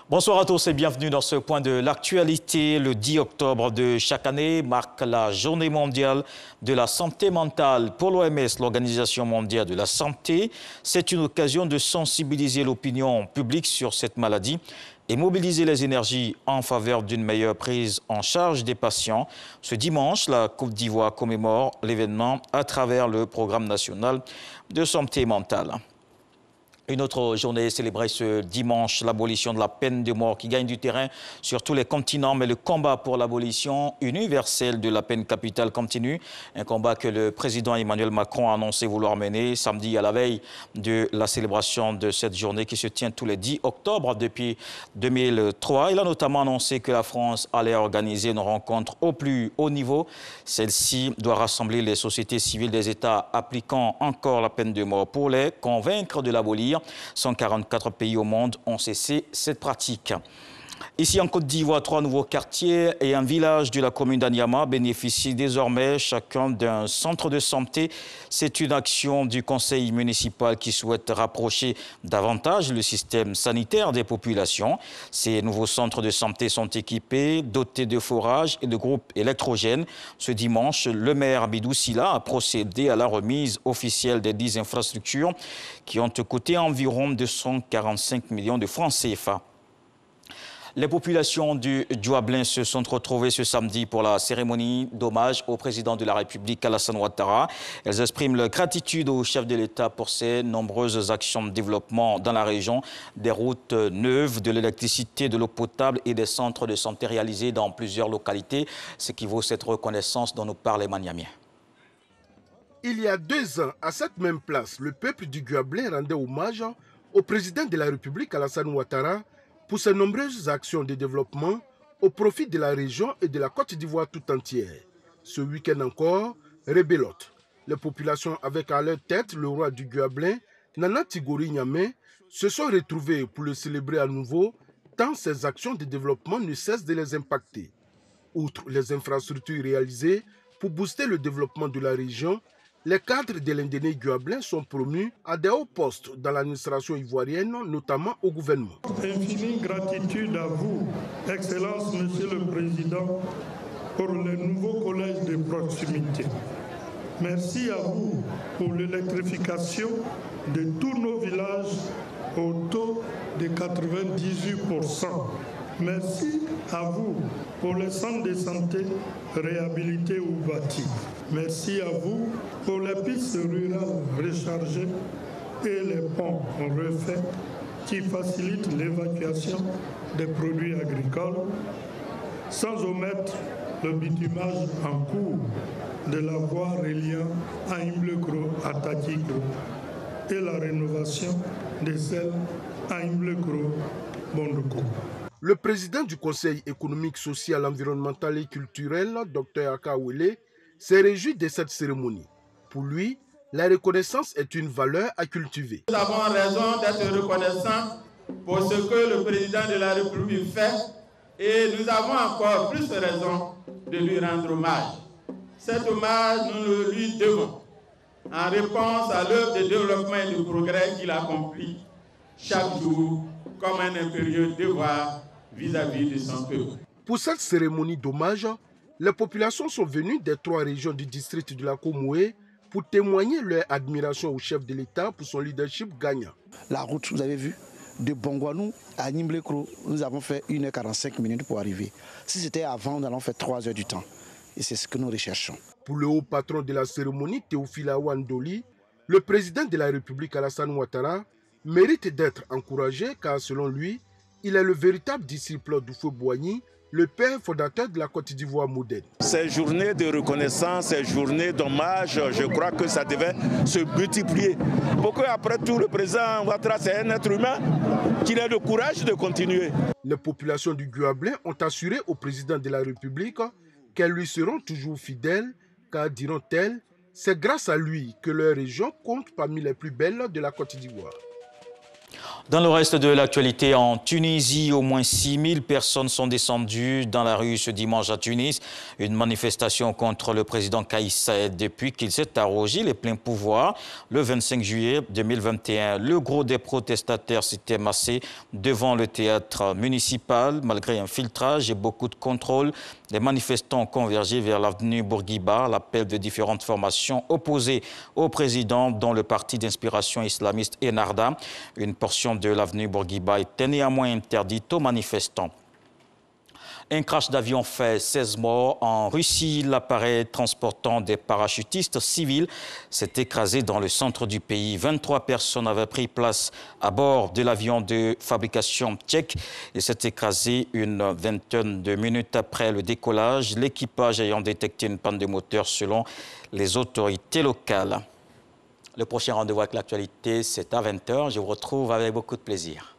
Bonsoir à tous et bienvenue dans ce point de l'actualité. Le 10 octobre de chaque année marque la journée mondiale de la santé mentale. Pour l'OMS, l'Organisation mondiale de la santé, c'est une occasion de sensibiliser l'opinion publique sur cette maladie et mobiliser les énergies en faveur d'une meilleure prise en charge des patients. Ce dimanche, la Côte d'Ivoire commémore l'événement à travers le programme national de santé mentale. Une autre journée célébrée ce dimanche, l'abolition de la peine de mort qui gagne du terrain sur tous les continents, mais le combat pour l'abolition universelle de la peine capitale continue. Un combat que le président Emmanuel Macron a annoncé vouloir mener samedi à la veille de la célébration de cette journée qui se tient tous les 10 octobre depuis 2003. Il a notamment annoncé que la France allait organiser une rencontre au plus haut niveau. Celle-ci doit rassembler les sociétés civiles des États appliquant encore la peine de mort pour les convaincre de l'abolir. 144 pays au monde ont cessé cette pratique. Ici en Côte d'Ivoire, 3 nouveaux quartiers et un village de la commune d'Anyama bénéficient désormais chacun d'un centre de santé. C'est une action du conseil municipal qui souhaite rapprocher davantage le système sanitaire des populations. Ces nouveaux centres de santé sont équipés, dotés de forages et de groupes électrogènes. Ce dimanche, le maire Abidou Sila a procédé à la remise officielle des 10 infrastructures qui ont coûté environ 245 millions de francs CFA. Les populations du Djuablin se sont retrouvées ce samedi pour la cérémonie d'hommage au président de la République, Alassane Ouattara. Elles expriment leur gratitude au chef de l'État pour ses nombreuses actions de développement dans la région, des routes neuves, de l'électricité, de l'eau potable et des centres de santé réalisés dans plusieurs localités, ce qui vaut cette reconnaissance dont nous parle Emmanuel. Il y a 2 ans, à cette même place, le peuple du Djuablin rendait hommage au président de la République, Alassane Ouattara, pour ses nombreuses actions de développement au profit de la région et de la Côte d'Ivoire tout entière. Ce week-end encore, rebelote. Les populations avec à leur tête le roi du Djuablin, Nana Tigori Niamé, se sont retrouvées pour le célébrer à nouveau, tant ces actions de développement ne cessent de les impacter. Outre les infrastructures réalisées pour booster le développement de la région, les cadres de l'Indéné Djuablin sont promus à des hauts postes dans l'administration ivoirienne, notamment au gouvernement. Infinie gratitude à vous, Excellence Monsieur le Président, pour le nouveau collège de proximité. Merci à vous pour l'électrification de tous nos villages au taux de 98%. Merci à vous pour les centres de santé réhabilités ou bâtis. Merci à vous pour les pistes rurales rechargées et les ponts refaits qui facilitent l'évacuation des produits agricoles, sans omettre le bitumage en cours de la voie reliant à Imblekro à Takigro et la rénovation de celle à Imblekro-Bondoko. Le président du Conseil économique, social, environnemental et culturel, Dr Aka Wele, s'est réjoui de cette cérémonie. Pour lui, la reconnaissance est une valeur à cultiver. Nous avons raison d'être reconnaissants pour ce que le président de la République fait et nous avons encore plus raison de lui rendre hommage. Cet hommage, nous le lui devons en réponse à l'œuvre de développement et de progrès qu'il accomplit chaque jour comme un impérieux devoir vis-à-vis de son peuple. Pour cette cérémonie d'hommage, les populations sont venues des 3 régions du district de la Komoué pour témoigner leur admiration au chef de l'État pour son leadership gagnant. La route, vous avez vu, de Bongwanou à Nimblekro, nous avons fait 1h45 pour arriver. Si c'était avant, nous allons faire 3 heures du temps. Et c'est ce que nous recherchons. Pour le haut patron de la cérémonie, Théophile Awandoli, le président de la République, Alassane Ouattara, mérite d'être encouragé car selon lui, il est le véritable disciple d'Houphouët-Boigny, le père fondateur de la Côte d'Ivoire moderne. Ces journées de reconnaissance, ces journées d'hommage, je crois que ça devait se multiplier. Pour qu'après tout, le président Ouattara, c'est un être humain, qu'il ait le courage de continuer. Les populations du Djuablin ont assuré au président de la République qu'elles lui seront toujours fidèles, car, diront-elles, c'est grâce à lui que leur région compte parmi les plus belles de la Côte d'Ivoire. Dans le reste de l'actualité, en Tunisie, au moins 6000 personnes sont descendues dans la rue ce dimanche à Tunis. Une manifestation contre le président Kais Saied depuis qu'il s'est arrogé les pleins pouvoirs le 25 juillet 2021. Le gros des protestataires s'était massé devant le théâtre municipal. Malgré un filtrage et beaucoup de contrôles, les manifestants ont convergé vers l'avenue Bourguiba, l'appel de différentes formations opposées au président, dont le parti d'inspiration islamiste Ennahda. Une portion de l'avenue Bourguiba était néanmoins interdite aux manifestants. Un crash d'avion fait 16 morts. En Russie, l'appareil transportant des parachutistes civils s'est écrasé dans le centre du pays. 23 personnes avaient pris place à bord de l'avion de fabrication tchèque et s'est écrasé une vingtaine de minutes après le décollage, l'équipage ayant détecté une panne de moteur selon les autorités locales. Le prochain rendez-vous avec l'actualité, c'est à 20 h. Je vous retrouve avec beaucoup de plaisir.